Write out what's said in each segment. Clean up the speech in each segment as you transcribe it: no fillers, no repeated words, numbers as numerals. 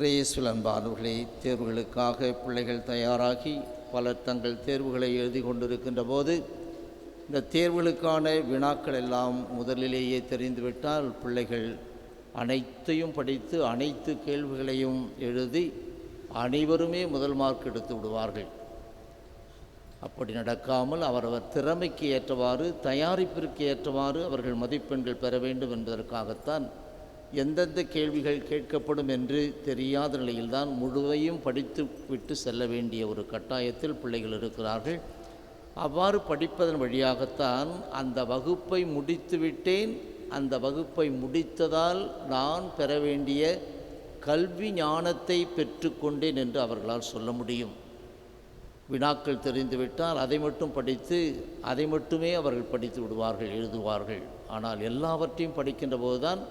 இயேசுவில் அன்பானவர்களே, தேர்வுகளுக்காக பிள்ளைகள் தயாராகி பலர் தங்கள் தேர்வுகளை எழுதி கொண்டிருக்கின்ற போது இந்த தேர்வுகளுக்கான வினாக்கள் எல்லாம் முதலிலேயே தெரிந்துவிட்டால் பிள்ளைகள் அனைத்தையும் படித்து அனைத்து கேள்விகளையும் எழுதி அனைவருமே முதல் மார்க் எடுத்து விடுவார்கள். அப்படி நடக்காமல் அவரவர் திறமைக்கு ஏற்றவாறு, தயாரிப்பிற்கு ஏற்றவாறு அவர்கள் மதிப்பெண்கள் பெற வேண்டும் என்பதற்காகத்தான் எந்தெந்த கேள்விகள் கேட்கப்படும் என்று தெரியாத நிலையில்தான் முழுவையும் படித்து விட்டு செல்ல வேண்டிய ஒரு கட்டாயத்தில் பிள்ளைகள் இருக்கிறார்கள். அவ்வாறு படிப்பதன் வழியாகத்தான் அந்த வகுப்பை முடித்து விட்டேன், அந்த வகுப்பை முடித்ததால் நான் பெற வேண்டிய கல்வி ஞானத்தை பெற்றுக்கொண்டேன் என்று அவர்களால் சொல்ல முடியும். வினாக்கள் தெரிந்துவிட்டால் அதை மட்டும் படித்து அதை மட்டுமே அவர்கள் படித்து விடுவார்கள், எழுதுவார்கள். ஆனால் எல்லாவற்றையும் படிக்கின்ற போதுதான்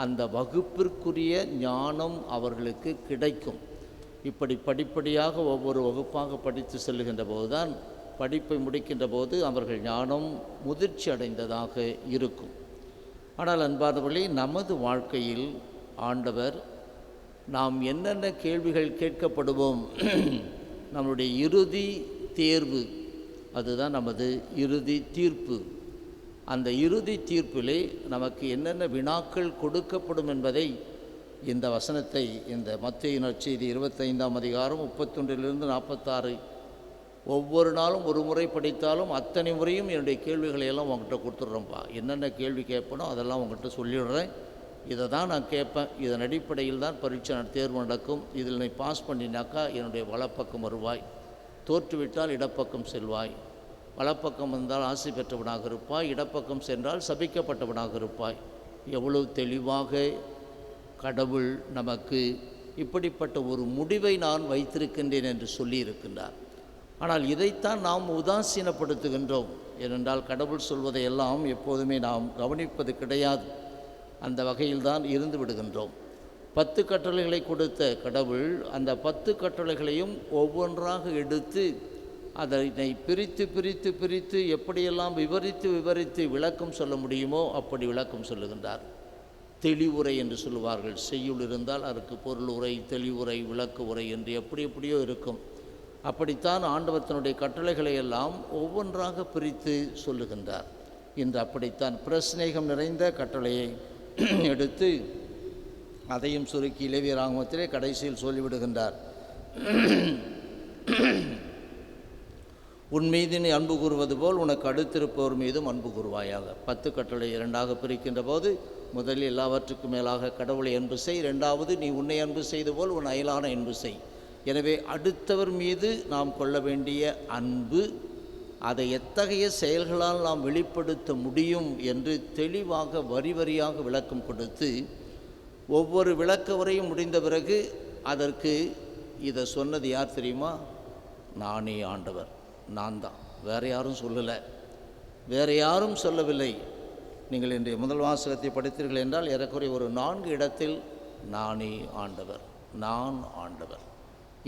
அந்த வகுப்பிற்குரிய ஞானம் அவர்களுக்கு கிடைக்கும். இப்படி படிப்படியாக ஒவ்வொரு வகுப்பாக படித்து செல்லுகின்ற போதுதான் படிப்பை முடிக்கின்ற போது அவர்கள் ஞானம் முதிர்ச்சி அடைந்ததாக இருக்கும். ஆனால் அன்பானவர்களே, நமது வாழ்க்கையில் ஆண்டவர் நாம் என்னென்ன கேள்விகள் கேட்கப்படுவோம், நம்முடைய இறுதி தேர்வு, அதுதான் நமது இறுதி தீர்ப்பு. அந்த இறுதி தீர்ப்பிலே நமக்கு என்னென்ன வினாக்கள் கொடுக்கப்படும் என்பதை இந்த வசனத்தை, இந்த மத்தேயு நற்செய்தி 25ஆம் அதிகாரம் 31 - 46 ஒவ்வொரு நாளும் ஒரு முறை படித்தாலும் அத்தனை முறையும் என்னுடைய கேள்விகளை எல்லாம் உங்கள்கிட்ட கொடுத்துட்றேன்ப்பா. என்னென்ன கேள்வி கேட்பனோ அதெல்லாம் உங்கள்கிட்ட சொல்லிடுறேன். இதை தான் நான் கேட்பேன், இதன் அடிப்படையில் தான் பரீட்சை தேர்வு நடக்கும். இதில் நீ பாஸ் பண்ணினாக்கா என்னுடைய வலப்பக்கம் வருவாய், தோற்றுவிட்டால் இடப்பக்கம் செல்வாய். வலப்பக்கம் வந்தால் ஆசை பெற்றவனாக இருப்பாய், இடப்பக்கம் சென்றால் சபிக்கப்பட்டவனாக இருப்பாய். எவ்வளவு தெளிவாக கடவுள் நமக்கு இப்படிப்பட்ட ஒரு முடிவை நான் வைத்திருக்கின்றேன் என்று சொல்லியிருக்கின்றார். ஆனால் இதைத்தான் நாம் உதாசீனப்படுத்துகின்றோம். ஏனென்றால் கடவுள் சொல்வதையெல்லாம் எப்போதுமே நாம் கவனிப்பது கிடையாது. அந்த வகையில்தான் இருந்து விடுகின்றோம். 10 கட்டளைகளை கொடுத்த கடவுள் அந்த 10 கட்டளைகளையும் ஒவ்வொன்றாக எடுத்து அதனை பிரித்து பிரித்து பிரித்து எப்படியெல்லாம் விவரித்து விளக்கம் சொல்ல முடியுமோ அப்படி விளக்கம் சொல்லுகின்றார். தெளிவுரை என்று சொல்லுவார்கள். செய்யுள் இருந்தால் அதற்கு பொருள் உரை, தெளிவுரை, விளக்கு உரை என்று எப்படியோ இருக்கும். அப்படித்தான் ஆண்டவர் தன்னுடைய கட்டளைகளை எல்லாம் ஒவ்வொன்றாக பிரித்து சொல்லுகின்றார். இன்று அப்படித்தான் பிரஸ்நேகம் நிறைந்த கட்டளையை எடுத்து அதையும் சுருக்கி லேவியராகமத்திலே கடைசியில் சொல்லிவிடுகின்றார். உன் மீது நீ அன்பு கூறுவது போல் உனக்கு அடுத்திருப்பவர் மீதும் அன்பு கூறுவாயாக. 10 கட்டளை 2ஆக பிரிக்கின்ற போது முதலில் எல்லாவற்றுக்கும் மேலாக கடவுளை அன்பு செய், 2வது நீ உன்னை அன்பு செய்து போல் உன் அயலான அன்பு செய். எனவே அடுத்தவர் மீது நாம் கொள்ள வேண்டிய அன்பு, அதை எத்தகைய செயல்களால் நாம் வெளிப்படுத்த முடியும் என்று தெளிவாக வரி வரியாக விளக்கம் கொடுத்து ஒவ்வொரு விளக்க உரையும் முடிந்த பிறகு அதற்கு இதை சொன்னது யார் தெரியுமா? நானே ஆண்டவர், நான் தான், வேறு யாரும் சொல்லலை, வேறு யாரும் சொல்லவில்லை. நீங்கள் இன்றைய முதல் வாசகத்தை படித்தீர்கள் என்றால் ஏறக்குறைய ஒரு 4 இடத்தில் நானே ஆண்டவர், நான் ஆண்டவர்.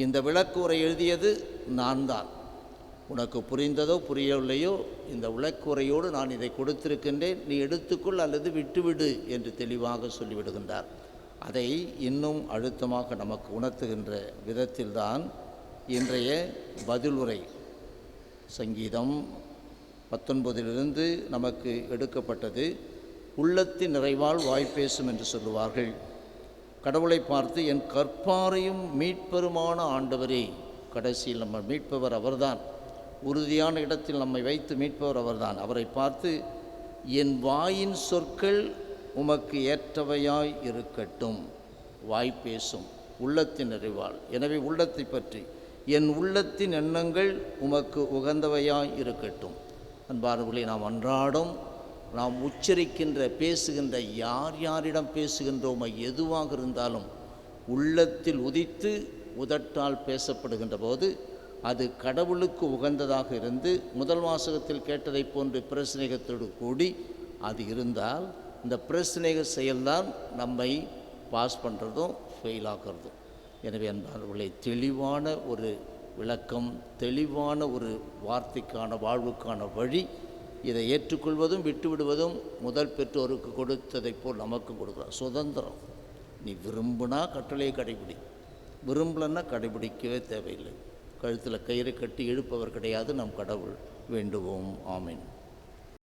இந்த விளக்கு உரை எழுதியது நான் தான். உனக்கு புரிந்ததோ புரியவில்லையோ இந்த விளக்குறையோடு நான் இதை கொடுத்திருக்கின்றேன், நீ எடுத்துக்கொள் அல்லது விட்டுவிடு என்று தெளிவாக சொல்லிவிடுகின்றார். அதை இன்னும் அழுத்தமாக நமக்கு உணர்த்துகின்ற விதத்தில்தான் இன்றைய பதிலுரை சங்கீதம் 19 நமக்கு எடுக்கப்பட்டது. உள்ளத்தின் நிறைவால் வாய் பேசும் என்று சொல்லுவார்கள். கடவுளை பார்த்து என் கற்பாரையும் மீட்பெருமான ஆண்டவரே, கடைசியில் நம்ம மீட்பவர் அவர்தான், உறுதியான இடத்தில் நம்மை வைத்து மீட்பவர் அவர்தான். அவரை பார்த்து என் வாயின் சொற்கள் உமக்கு ஏற்றவையாய் இருக்கட்டும். வாய் பேசும் உள்ளத்தின் நிறைவால். எனவே உள்ளத்தை பற்றி என் உள்ளத்தின் எண்ணங்கள் உமக்கு உகந்தவையாய் இருக்கட்டும். அன்பானவர்களே, நாம் அன்றாடம் நாம் உச்சரிக்கின்ற பேசுகின்ற யாரிடம் பேசுகின்றோமோ எதுவாக இருந்தாலும் உள்ளத்தில் உதித்து உதட்டால் பேசப்படுகின்ற போது அது கடவுளுக்கு உகந்ததாக இருந்து முதல் வாசகத்தில் கேட்டதை போன்று பிரஸ்நேகத்தோடு கூடி அது இருந்தால் இந்த பிரஸ்நேக செயல்தான் நம்மை பாஸ் பண்ணுறதும் ஃபெயில் ஆகிறதும். எனவே அன்பானவர்களே, தெளிவான ஒரு விளக்கம், தெளிவான ஒரு வார்த்தைக்கான வாழ்வுக்கான வழி, இதை ஏற்றுக்கொள்வதும் விட்டுவிடுவதும் முதல் பெற்றோருக்கு கொடுத்ததை போல் நமக்கும் கொடுக்குறார். சுதந்திரம். நீ விரும்புனா கட்டளையை கடைபிடி, விரும்பலன்னா கடைபிடிக்கவே தேவையில்லை. கழுத்தில் கயிறு கட்டி இழுப்பவர் கிடையாது நம் கடவுள். வேண்டுவோம். ஆமென்.